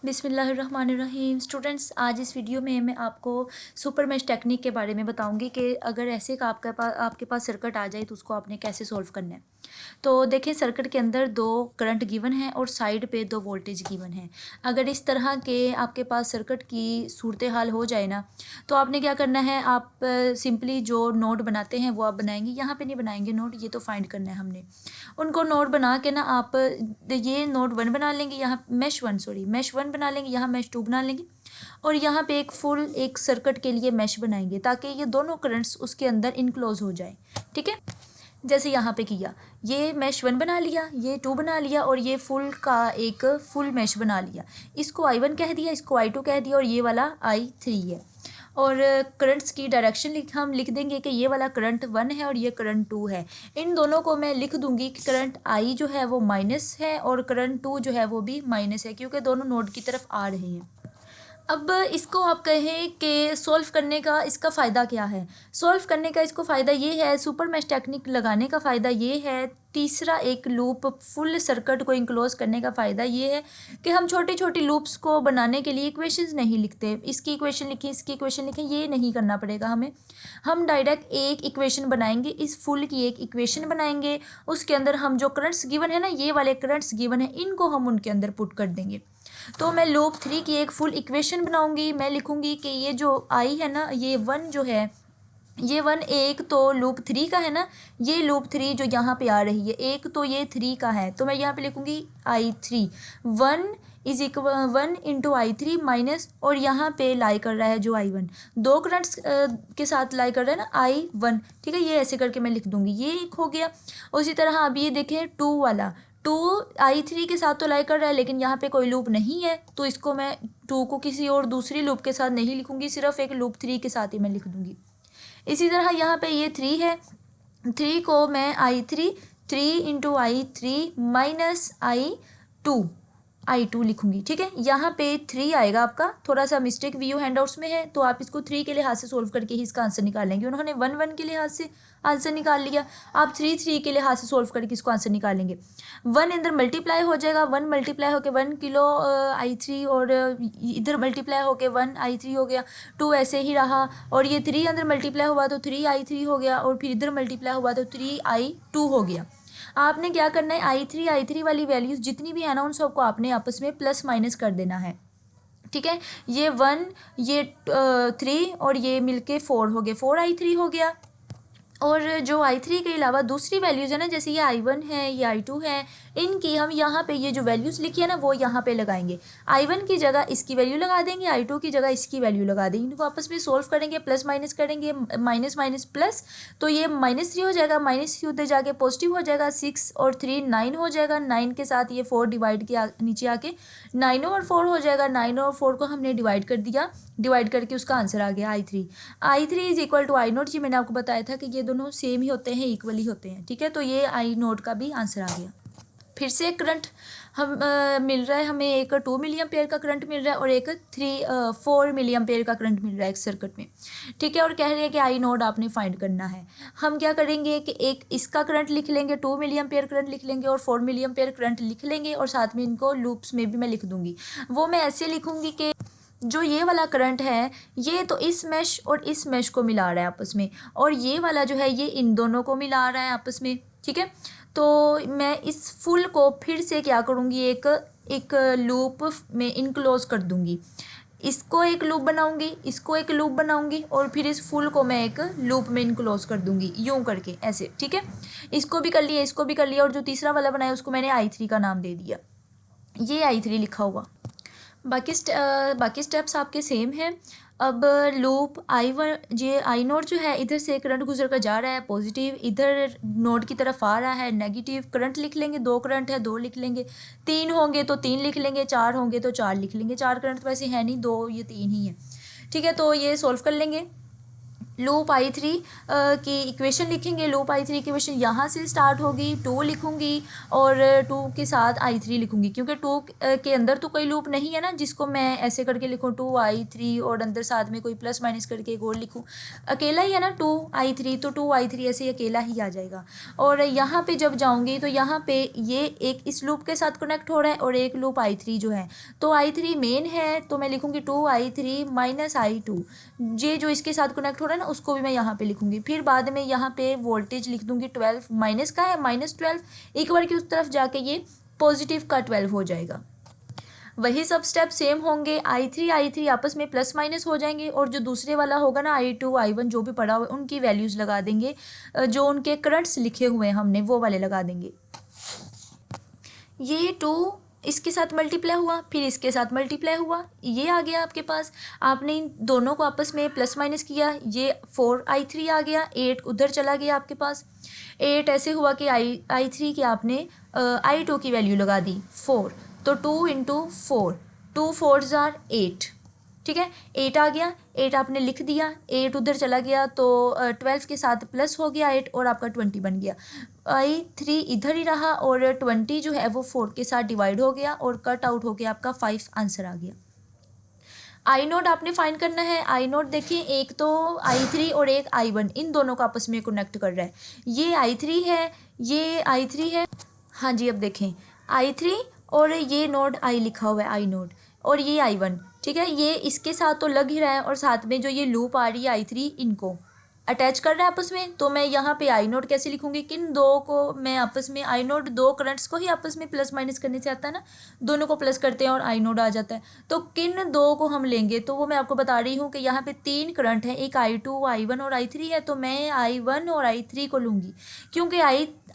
बिस्मिल्लाहिर्रहमानिर्रहीम। स्टूडेंट्स, आज इस वीडियो में मैं आपको सुपर मैश टेक्निक के बारे में बताऊंगी कि अगर ऐसे का आपके पास सर्किट आ जाए तो उसको आपने कैसे सॉल्व करना है। तो देखिए, सर्किट के अंदर दो करंट गिवन है और साइड पे दो वोल्टेज गिवन है। अगर इस तरह के आपके पास सर्किट की सूरत हाल हो जाए ना, तो आपने क्या करना है, आप सिंपली जो नोड बनाते हैं वो आप बनाएंगे। यहाँ पे नहीं बनाएंगे नोड, ये तो फाइंड करना है हमने। उनको नोड बना के ना आप ये नोड 1 बना लेंगे, यहाँ मैश 1 बना लेंगे, यहाँ मैश 2 बना लेंगे और यहाँ पे एक सर्किट के लिए मैश बनाएंगे ताकि ये दोनों करंट्स उसके अंदर इनक्लोज हो जाए। ठीक है, जैसे यहाँ पे किया, ये मैश 1 बना लिया, ये 2 बना लिया और ये एक फुल मैश बना लिया। इसको I1 कह दिया, इसको I2 कह दिया और ये वाला I3 है। और करंट्स की डायरेक्शन हम लिख देंगे कि ये वाला करंट 1 है और ये करंट 2 है। इन दोनों को मैं लिख दूंगी कि करंट I जो है वो माइनस है और करंट 2 जो है वो भी माइनस है, क्योंकि दोनों नोड की तरफ आ रहे हैं। अब इसको आप कहें कि सॉल्व करने का इसका फ़ायदा क्या है। सॉल्व करने का इसको फ़ायदा ये है, सुपर मैश टेक्निक लगाने का फ़ायदा ये है, तीसरा एक लूप फुल सर्किट को इंक्लोज करने का फ़ायदा ये है कि हम छोटी छोटी लूप्स को बनाने के लिए इक्वेशंस नहीं लिखते। इसकी इक्वेशन लिखें, इसकी इक्वेशन लिखें, ये नहीं करना पड़ेगा हमें। हम डायरेक्ट एक इक्वेशन बनाएंगे, इस फुल की एक इक्वेशन बनाएंगे। उसके अंदर हम जो करंट्स गिवन है ना, ये वाले करंट्स गिवन है, इनको हम उनके अंदर पुट कर देंगे। तो मैं लूप 3 की एक फुल इक्वेशन बनाऊंगी। मैं लिखूंगी कि ये जो आई है ना, ये 1 जो है, ये 1 एक तो लूप 3 का है ना, ये लूप 3 जो यहाँ पे आ रही है, एक तो ये 3 का है, तो मैं यहाँ पे लिखूंगी I3 1 is equal 1 into I3 minus, और यहाँ पे लाई कर रहा है जो I1, दो करंट्स के साथ लाई कर रहा है ना I1। ठीक है, ये ऐसे करके मैं लिख दूंगी, ये एक हो गया। उसी तरह अब ये देखें 2 वाला, 2 I3 के साथ तो लाई कर रहा है, लेकिन यहाँ पे कोई लूप नहीं है, तो इसको मैं 2 को किसी और दूसरी लूप के साथ नहीं लिखूंगी, सिर्फ एक लूप 3 के साथ ही मैं लिख दूंगी। इसी तरह यहाँ पे ये 3 है, 3 को मैं three into I3 minus I2 लिखूंगी। ठीक है, यहाँ पे 3 आएगा, आपका थोड़ा सा मिस्टेक व्यू हैंडआउट्स में है, तो आप इसको 3 के लिहाज से सोल्व करके ही इसका आंसर निकाल लेंगे। उन्होंने 1 के लिहाज से आंसर निकाल लिया, आप 3 के लिहाज से सोल्व करके इसको आंसर निकालेंगे। 1 इधर मल्टीप्लाई हो जाएगा, 1 मल्टीप्लाई होकर 1 किलो I3 और इधर मल्टीप्लाई होकर 1 I3 हो गया, 2 ऐसे ही रहा, और ये 3 अंदर मल्टीप्लाई हुआ तो 3 I3 हो गया, और फिर इधर मल्टीप्लाई हुआ तो 3 I2 हो गया। आपने क्या करना है, I3 वाली वैल्यूज जितनी भी है ना, उन सबको आपने आपस में प्लस माइनस कर देना है। ठीक है, ये 1, ये 3 और ये मिलके 4 हो गए, 4I3 हो गया। और जो I3 के अलावा दूसरी वैल्यूज़ है ना, जैसे ये I1 है, ये I2 है, इनकी हम यहाँ पे ये जो वैल्यूज़ लिखी है ना, वो यहाँ पे लगाएंगे। I1 की जगह इसकी वैल्यू लगा देंगे, I2 की जगह इसकी वैल्यू लगा देंगे। इनको आपस में सोल्व करेंगे, प्लस माइनस करेंगे, माइनस माइनस प्लस, तो ये -3 हो जाएगा, -3 उधर जाके पॉजिटिव हो जाएगा, 6 और 3 9 हो जाएगा, 9 के साथ ये 4 डिवाइड के नीचे आके 9 और 4 हो जाएगा, 9 और 4 को हमने डिवाइड कर दिया, डिवाइड करके उसका आंसर आ गया I3 is equal to I0। ये मैंने आपको बताया था कि ये दोनों सेम ही होते हैं, इक्वल ही होते हैं। ठीक है, तो ये I0 का भी आंसर आ गया। फिर से एक करंट हम मिल रहा है हमें, एक 2 मिली एम्पेयर का करंट मिल रहा है और एक 4 मिली एम्पेयर का करंट मिल रहा है एक सर्किट में। ठीक है, और कह रहे हैं कि I0 आपने फाइंड करना है। हम क्या करेंगे कि एक इसका करंट लिख लेंगे, 2 मिली एम्पेयर करंट लिख लेंगे और 4 मिली एम्पेयर करंट लिख लेंगे, और साथ में इनको लूप्स में भी मैं लिख दूंगी। वो मैं ऐसे लिखूंगी कि जो ये वाला करंट है, ये तो इस मैश और इस मैश को मिला रहा है आपस में, और ये वाला जो है ये इन दोनों को मिला रहा है आपस में। ठीक है, तो मैं इस फुल को फिर से क्या करूँगी, एक लूप में इनक्लोज कर दूँगी। इसको एक लूप बनाऊँगी, इसको एक लूप बनाऊँगी, और फिर इस फुल को मैं एक लूप में इनक्लोज कर दूँगी, यूँ करके ऐसे। ठीक है, इसको भी कर लिया, इसको भी कर लिया, और जो तीसरा वाला बनाया उसको मैंने I3 का नाम दे दिया, ये I3 लिखा हुआ। बाकी स्टेप्स आपके सेम हैं। अब लूप I1, ये I0 जो है, इधर से करंट गुजर कर जा रहा है पॉजिटिव, इधर नोड की तरफ आ रहा है नेगेटिव। करंट लिख लेंगे, 2 करंट है 2 लिख लेंगे, 3 होंगे तो 3 लिख लेंगे, 4 होंगे तो 4 लिख लेंगे। 4 करंट तो वैसे है नहीं, 2 ये 3 ही है। ठीक है, तो ये सोल्व कर लेंगे। लूप i3 की इक्वेशन लिखेंगे। लूप i3 की इक्वेशन यहाँ से स्टार्ट होगी, 2 लिखूँगी और 2 के साथ i3 लिखूँगी, क्योंकि 2 के अंदर तो कोई लूप नहीं है ना जिसको मैं ऐसे करके लिखूँ 2i3 और अंदर साथ में कोई प्लस माइनस करके एक और लिखूँ। अकेला ही है ना 2i3, तो 2i3 ऐसे ही अकेला ही आ जाएगा। और यहाँ पे जब जाऊँगी तो यहाँ पे ये एक इस लूप के साथ कनेक्ट हो रहा है और एक लूप i3 जो है, तो i3 मेन है तो मैं लिखूँगी 2i3 माइनस i2। ये जो इसके साथ कनेक्ट हो रहा है ना उसको भी मैं यहाँ पे लिखूँगी। फिर बाद में यहाँ पे वोल्टेज लिख दूँगी 12, माइनस का है -12, एक बार की उस तरफ जाके ये पॉजिटिव का 12 हो जाएगा। वही सब स्टेप सेम होंगे, i3 आपस में प्लस माइनस हो जाएंगे और जो दूसरे वाला होगा ना i2 i1 जो भी पड़ा हुआ है उनकी वैल्यूज़ लगा देंगे, जो उनके करंट्स लिखे हुए हैं हमने वो वाले लगा देंगे। ये 2 इसके साथ मल्टीप्लाई हुआ, फिर इसके साथ मल्टीप्लाई हुआ, ये आ गया आपके पास। आपने इन दोनों को आपस में प्लस माइनस किया, ये 4i3 आ गया, 8 उधर चला गया आपके पास। 8 ऐसे हुआ कि i3 की आपने i2 की वैल्यू लगा दी 4, तो 2 इंटू 4, 2 4s are 8, ठीक है। 8 आ गया, 8 आपने लिख दिया, 8 उधर चला गया तो 12 के साथ प्लस हो गया 8 और आपका 20 बन गया। i3 इधर ही रहा और 20 जो है वो 4 के साथ डिवाइड हो गया और कट आउट हो गया, आपका 5 आंसर आ गया। आई नोट आपने फाइंड करना है। आई नोट देखिए, एक तो i3 और एक i1 इन दोनों को आपस में कनेक्ट कर रहा है। ये i3 है, ये i3 है, हाँ जी। अब देखें i3 और ये नोड i लिखा हुआ है, आई नोड, और ये i1, ठीक है। ये इसके साथ तो लग ही रहा है और साथ में जो ये लूप आ रही है i3 इनको अटैच कर रहा है आपस में। तो मैं यहाँ पे आई नोड कैसे लिखूँगी, किन दो को मैं आपस में, आई नोड दो करंट्स को ही आपस में प्लस माइनस करने से आता है ना, दोनों को प्लस करते हैं और आई नोड आ जाता है। तो किन दो को हम लेंगे, तो वो मैं आपको बता रही हूँ कि यहाँ पे 3 करंट है, एक i2 i1 और i3 है, तो मैं i1 और i3 को लूँगी, क्योंकि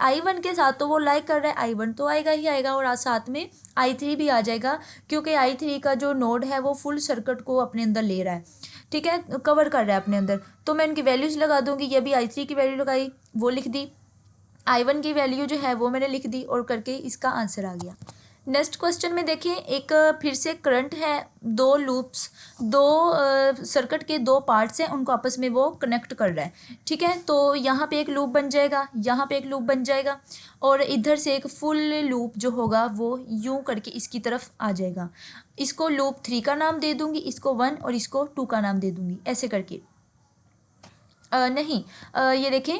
i1 के साथ तो वो लाइक कर रहा है, i1 तो आएगा ही आएगा और साथ में i3 भी आ जाएगा, क्योंकि i3 का जो नोड है वो फुल सर्किट को अपने अंदर ले रहा है, ठीक है, कवर कर रहा है अपने अंदर। तो मैं इनकी वैल्यूज़ लगा दूंगी, ये भी i3 की वैल्यू लगाई वो लिख दी, i1 की वैल्यू जो है वो मैंने लिख दी और करके इसका आंसर आ गया। नेक्स्ट क्वेश्चन में देखिए, एक फिर से करंट है, दो लूप्स, दो सर्किट के दो पार्ट्स हैं, उनको आपस में वो कनेक्ट कर रहा है, ठीक है। तो यहाँ पे एक लूप बन जाएगा, यहाँ पे एक लूप बन जाएगा और इधर से एक फुल लूप जो होगा वो यूं करके इसकी तरफ आ जाएगा। इसको लूप 3 का नाम दे दूंगी, इसको 1 और इसको 2 का नाम दे दूंगी, ऐसे करके। नहीं, ये देखें,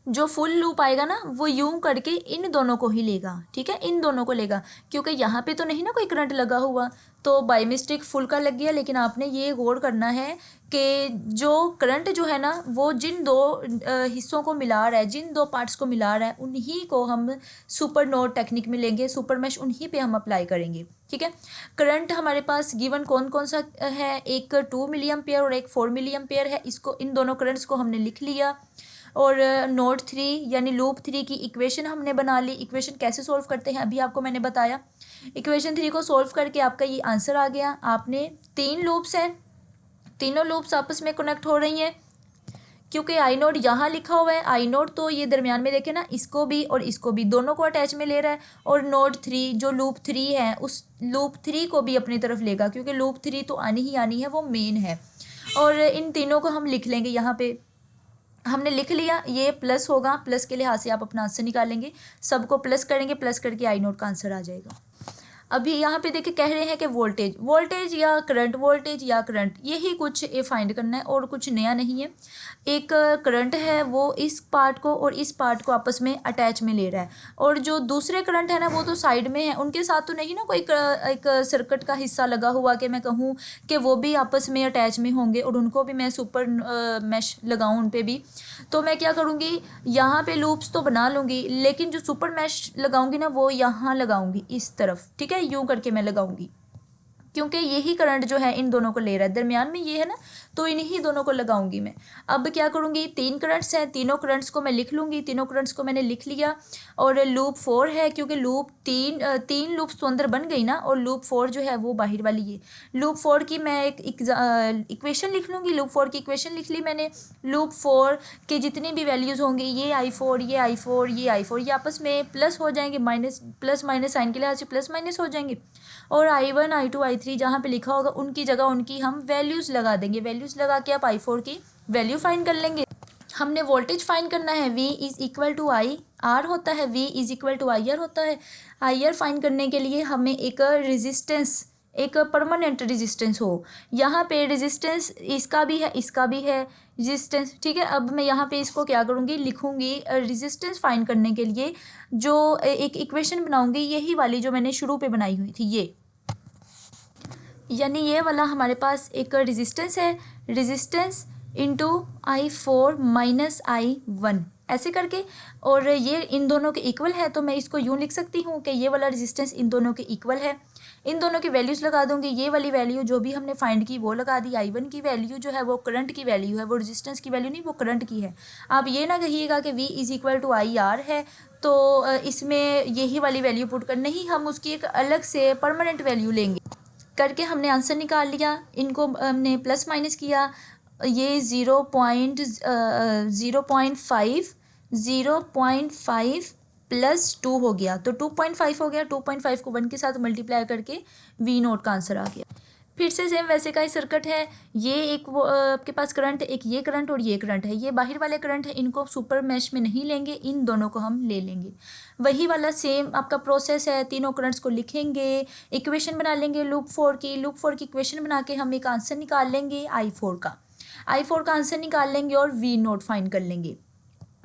जो फुल लूप आएगा ना वो यूं करके इन दोनों को ही लेगा, ठीक है, इन दोनों को लेगा, क्योंकि यहाँ पे तो नहीं ना कोई करंट लगा हुआ, तो बाय मिस्टेक फुल का लग गया। लेकिन आपने ये गौर करना है कि जो करंट जो है ना वो जिन दो हिस्सों को मिला रहा है, जिन दो पार्ट्स को मिला रहा है, उन्हीं को हम सुपर नोड टेक्निक में लेंगे, सुपर मैश उन्हीं पे हम अप्लाई करेंगे, ठीक है। करंट हमारे पास गिवन कौन कौन सा है, एक 2 मिली एम्पेयर और एक 4 मिली एम्पेयर है। इसको, इन दोनों करंट्स को हमने लिख लिया और नोड 3 यानी लूप 3 की इक्वेशन हमने बना ली। इक्वेशन कैसे सोल्व करते हैं अभी आपको मैंने बताया। इक्वेशन 3 को सोल्व करके आपका ये आंसर आ गया। आपने 3 लूप्स हैं, तीनों लूप्स आपस में कनेक्ट हो रही हैं, क्योंकि आई नोड यहाँ लिखा हुआ है, आई नोड तो ये दरमियान में देखे ना, इसको भी और इसको भी दोनों को अटैच में ले रहा है, और नोड 3 जो लूप 3 है उस लूप 3 को भी अपनी तरफ लेगा, क्योंकि लूप 3 तो आनी ही आनी है, वो मेन है। और इन तीनों को हम लिख लेंगे, यहाँ पे हमने लिख लिया, ये प्लस होगा, प्लस के लिहाज से आप अपना आंसर निकालेंगे, सबको प्लस करेंगे, प्लस करके आई नोट का आंसर आ जाएगा। अभी यहाँ पे देखिए कह रहे हैं कि वोल्टेज या करंट, वोल्टेज या करंट, यही कुछ ये फाइंड करना है और कुछ नया नहीं है। एक करंट है वो इस पार्ट को और इस पार्ट को आपस में अटैच में ले रहा है, और जो दूसरे करंट है ना वो तो साइड में है, उनके साथ तो नहीं ना कोई एक सर्किट का हिस्सा लगा हुआ कि मैं कहूँ कि वो भी आपस में अटैच में होंगे और उनको भी मैं सुपर मैश लगाऊँ उन पर भी। तो मैं क्या करूँगी, यहाँ पे लूप्स तो बना लूँगी, लेकिन जो सुपर मैश लगाऊंगी ना वो यहाँ लगाऊंगी इस तरफ, ठीक है, यूं करके मैं लगाऊंगी, क्योंकि यही करंट जो है इन दोनों को ले रहा है, दरमियान में ये है ना, तो इन्हीं दोनों को लगाऊंगी मैं। अब क्या करूंगी, 3 करंट्स हैं, तीनों करंट्स को मैं लिख लूंगी, तीनों करंट्स को मैंने लिख लिया। और लूप 4 है, क्योंकि लूप 3 लूप्स तो अंदर बन गई ना, और लूप 4 जो है वो बाहर वाली है। लूप 4 की मैं एक इक्वेशन लिख लूँगी, लूप 4 की इक्वेशन लिख ली मैंने। लूप 4 के जितनी भी वैल्यूज़ होंगी, ये i4, ये i4, ये i4, ये आपस में प्लस हो जाएंगे, प्लस माइनस साइन के लिहाज से प्लस माइनस हो जाएंगे, और i1 i2 i3 जहाँ पे लिखा होगा उनकी जगह उनकी हम वैल्यूज़ लगा देंगे। वैल्यूज़ लगा के आप i4 की वैल्यू फाइंड कर लेंगे। हमने वोल्टेज फाइंड करना है, V is equal to I R होता है, V is equal to I R होता है। आई आर फाइंड करने के लिए हमें एक रेजिस्टेंस, एक परमानेंट रेजिस्टेंस हो। यहाँ पे रेजिस्टेंस इसका भी है, इसका भी है रेजिस्टेंस, ठीक है। अब मैं यहाँ पे इसको क्या करूँगी, लिखूँगी रेजिस्टेंस फाइंड करने के लिए जो एक इक्वेशन बनाऊँगी, यही वाली जो मैंने शुरू पे बनाई हुई थी, ये यानी ये वाला हमारे पास एक रेजिस्टेंस है, resistance into I4 minus I1 ऐसे करके, और ये इन दोनों के इक्वल है, तो मैं इसको यूँ लिख सकती हूँ कि ये वाला रेजिस्टेंस इन दोनों के इक्वल है। इन दोनों की वैल्यूज़ लगा दूँगी, ये वाली वैल्यू जो भी हमने फाइंड की वो लगा दी। I1 की वैल्यू जो है वो करंट की वैल्यू है, वो रेजिस्टेंस की वैल्यू नहीं, वो करंट की है। आप ये ना कहिएगा कि V is equal to I R है तो इसमें यही वाली वैल्यू पुट कर, नहीं, हम उसकी एक अलग से परमानेंट वैल्यू लेंगे। करके हमने आंसर निकाल लिया, इनको हमने प्लस माइनस किया, ये 0.5 प्लस 2 हो गया, तो 2.5 हो गया। 2.5 को 1 के साथ मल्टीप्लाई करके V नोट का आंसर आ गया। फिर से सेम वैसे का ही सर्किट है, ये एक वो आपके पास करंट, एक ये करंट और ये करंट है, ये बाहर वाले करंट है, इनको सुपर मैश में नहीं लेंगे, इन दोनों को हम ले लेंगे। वही वाला सेम आपका प्रोसेस है, तीनों करंट्स को लिखेंगे, इक्वेशन बना लेंगे लूप 4 की। लूप 4 की इक्वेशन बना के हम एक आंसर निकाल लेंगे I4 का। I4 का आंसर निकाल लेंगे और V नोट फाइंड कर लेंगे,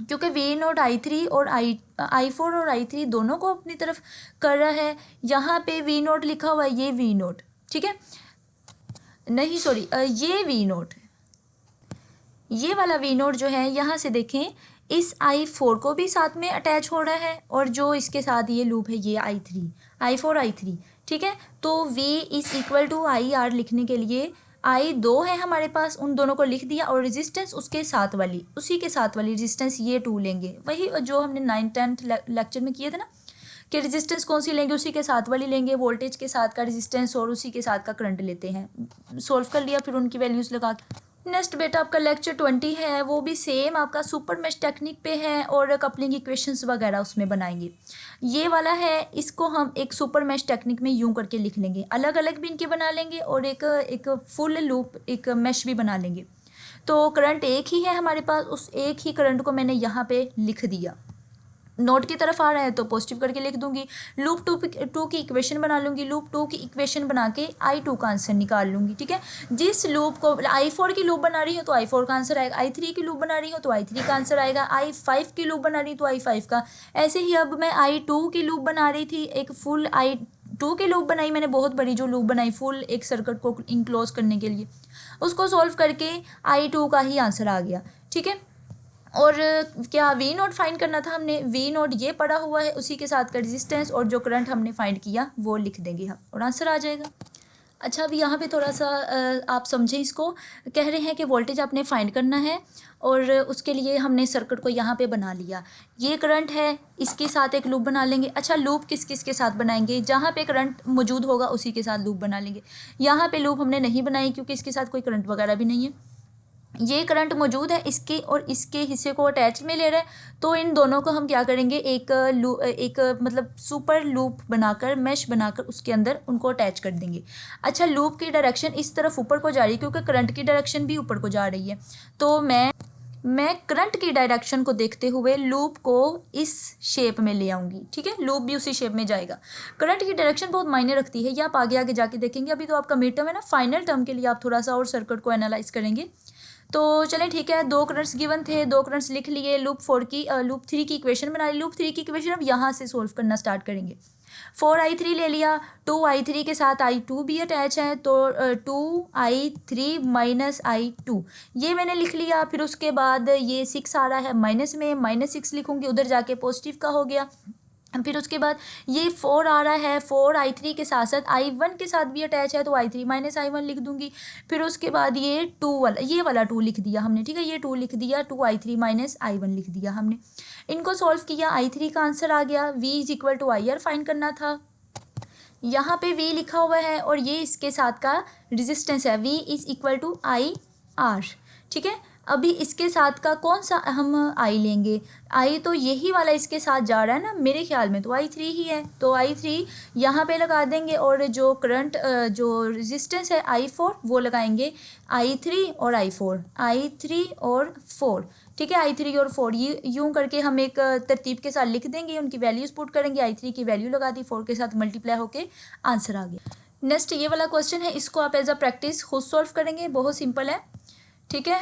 क्योंकि V नोट I3 और I4 और I3 दोनों को अपनी तरफ कर रहा है। यहाँ पे V नोट लिखा हुआ है, ये V नोट, ठीक है, नहीं सॉरी, ये V नोट है, ये वाला V नोट जो है, यहाँ से देखें, इस I4 को भी साथ में अटैच हो रहा है, और जो इसके साथ ये लूप है, ये I4 I3, ठीक है। तो V is equal to I R लिखने के लिए I2 है हमारे पास, उन दोनों को लिख दिया, और रेजिस्टेंस उसके साथ वाली, उसी के साथ वाली रेजिस्टेंस ये 2 लेंगे, वही जो हमने 9th 10th लेक्चर में किए थे ना, कि रेजिस्टेंस कौन सी लेंगे, उसी के साथ वाली लेंगे, वोल्टेज के साथ का रेजिस्टेंस और उसी के साथ का करंट लेते हैं। सोल्व कर लिया, फिर उनकी वैल्यूज़ लगा के। नेक्स्ट बेटा आपका लेक्चर 20 है, वो भी सेम आपका सुपर मैश टेक्निक पे है, और कपलिंग इक्वेशंस वगैरह उसमें बनाएंगे। ये वाला है, इसको हम एक सुपर मैश टेक्निक में यूं करके लिख लेंगे, अलग अलग भी इनके बना लेंगे, और एक फुल लूप एक मैश भी बना लेंगे। तो करंट एक ही है हमारे पास, उस एक ही करंट को मैंने यहाँ पे लिख दिया, नोट की तरफ आ रहा है तो पॉजिटिव करके लिख दूंगी। लूप 2 की इक्वेशन बना लूँगी, लूप 2 की इक्वेशन बना के I2 का आंसर निकाल लूँगी, ठीक है। जिस लूप को I4 की लूप बना रही हो तो I4 का आंसर आएगा, I3 की लूप बना रही हो तो I3 का आंसर आएगा, I5 की लूप बना रही तो I5 का। ऐसे ही अब मैं I2 की लूप बना रही थी, एक फुल I2 की लूप बनाई मैंने, बहुत बड़ी जो लूप बनाई फुल एक सर्किट को इनक्लोज करने के लिए, उसको सॉल्व करके I2 का ही आंसर आ गया, ठीक है। और क्या V नोट फाइंड करना था हमने, V नोट ये पड़ा हुआ है, उसी के साथ का रेजिस्टेंस और जो करंट हमने फाइंड किया वो लिख देंगे हम, और आंसर आ जाएगा। अच्छा, अभी यहाँ पे थोड़ा सा आप समझें इसको, कह रहे हैं कि वोल्टेज आपने फाइंड करना है, और उसके लिए हमने सर्किट को यहाँ पे बना लिया, ये करंट है, इसके साथ एक लूप बना लेंगे। अच्छा, लूप किस किस के साथ बनाएंगे, जहाँ पे करंट मौजूद होगा उसी के साथ लूप बना लेंगे। यहाँ पे लूप हमने नहीं बनाई क्योंकि इसके साथ कोई करंट वगैरह भी नहीं है, ये करंट मौजूद है इसके और इसके हिस्से को अटैच में ले रहा है, तो इन दोनों को हम क्या करेंगे, एक मतलब सुपर लूप बनाकर, मैश बनाकर उसके अंदर उनको अटैच कर देंगे। अच्छा, लूप की डायरेक्शन इस तरफ ऊपर को जा रही है क्योंकि करंट की डायरेक्शन भी ऊपर को जा रही है, तो मैं करंट की डायरेक्शन को देखते हुए लूप को इस शेप में ले आऊँगी, ठीक है, लूप भी उसी शेप में जाएगा। करंट की डायरेक्शन बहुत मायने रखती है, ये आप आगे आगे जाके देखेंगे, अभी तो आपका मिड टर्म है ना, फाइनल टर्म के लिए आप थोड़ा सा और सर्किट को एनालाइज करेंगे। तो चलें ठीक है, 2 करंट्स गिवन थे, 2 करंट्स लिख लिए, लूप 3 की इक्वेशन बना ली। लूप 3 की इक्वेशन अब यहाँ से सोल्व करना स्टार्ट करेंगे। 4I3 ले लिया, 2I3 के साथ I2 भी अटैच है, तो 2I3 माइनस I2 ये मैंने लिख लिया। फिर उसके बाद ये 6 आ रहा है माइनस में, -6 लिखूँगी, उधर जाके पॉजिटिव का हो गया। फिर उसके बाद ये 4 आ रहा है, 4I3 के साथ साथ I1 के साथ भी अटैच है, तो I3 माइनस I1 लिख दूंगी। फिर उसके बाद ये 2 वाला, ये वाला 2 लिख दिया हमने, ठीक है, ये 2 लिख दिया, 2I3 माइनस I1 लिख दिया हमने। इनको सॉल्व किया, I3 का आंसर आ गया। V is equal to I R find करना था, यहाँ पे V लिखा हुआ है और ये इसके साथ का रेजिस्टेंस है, V is equal to I R, ठीक है। अभी इसके साथ का कौन सा हम आई लेंगे, आई तो यही वाला इसके साथ जा रहा है ना, मेरे ख्याल में तो I3 ही है, तो I3 यहाँ पे लगा देंगे और जो करंट जो रेजिस्टेंस है I4 वो लगाएंगे I3 और I4, I3 और 4, ठीक है, I3 और 4 ये यूँ करके हम एक तरतीब के साथ लिख देंगे, उनकी वैल्यूज़ पुट करेंगे, I3 की वैल्यू लगा दी, 4 के साथ मल्टीप्लाई होके आंसर आ गया। नेक्स्ट ये वाला क्वेश्चन है, इसको आप एज अ प्रैक्टिस खुद सॉल्व करेंगे, बहुत सिंपल है, ठीक है।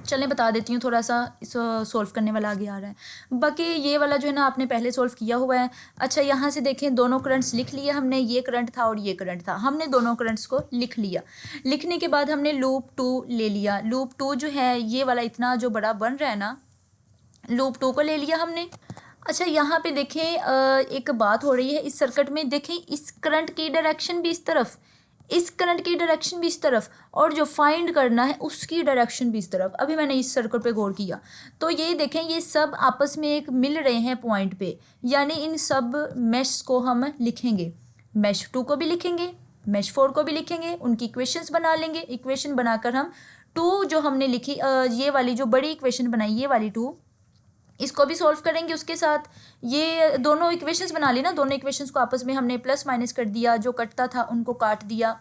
चलें बता देती हूँ, थोड़ा सा इस सॉल्व करने वाला आगे आ रहा है, बाकी ये वाला जो है ना आपने पहले सॉल्व किया हुआ है। अच्छा यहाँ से देखें, दोनों करंट्स लिख लिए हमने, ये करंट था और ये करंट था, हमने दोनों करंट्स को लिख लिया। लिखने के बाद हमने लूप 2 ले लिया, लूप 2 जो है ये वाला इतना जो बड़ा बन रहा है ना, लूप 2 को ले लिया हमने। अच्छा यहाँ पे देखें एक बात हो रही है इस सर्किट में, देखें इस करंट की डायरेक्शन भी इस तरफ, इस करंट की डायरेक्शन भी इस तरफ, और जो फाइंड करना है उसकी डायरेक्शन भी इस तरफ। अभी मैंने इस सर्कल पे गौर किया तो ये देखें ये सब आपस में एक मिल रहे हैं पॉइंट पे, यानी इन सब मैश को हम लिखेंगे, मैश 2 को भी लिखेंगे, मैश 4 को भी लिखेंगे, उनकी इक्वेशंस बना लेंगे। इक्वेशन बनाकर हम 2 जो हमने लिखी ये वाली जो बड़ी इक्वेशन बनाई, ये वाली 2, इसको भी सॉल्व करेंगे उसके साथ। ये दोनों इक्वेशंस बना ली ना, दोनों इक्वेशंस को आपस में हमने प्लस माइनस कर दिया, जो कटता था उनको काट दिया,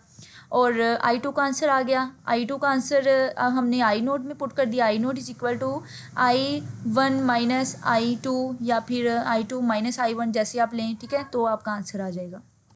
और I2 का आंसर आ गया। I2 का आंसर हमने I नोट में पुट कर दिया, I naught is equal to I1 minus I2 या फिर I2 माइनस I1 जैसे आप लें, ठीक है, तो आपका आंसर आ जाएगा।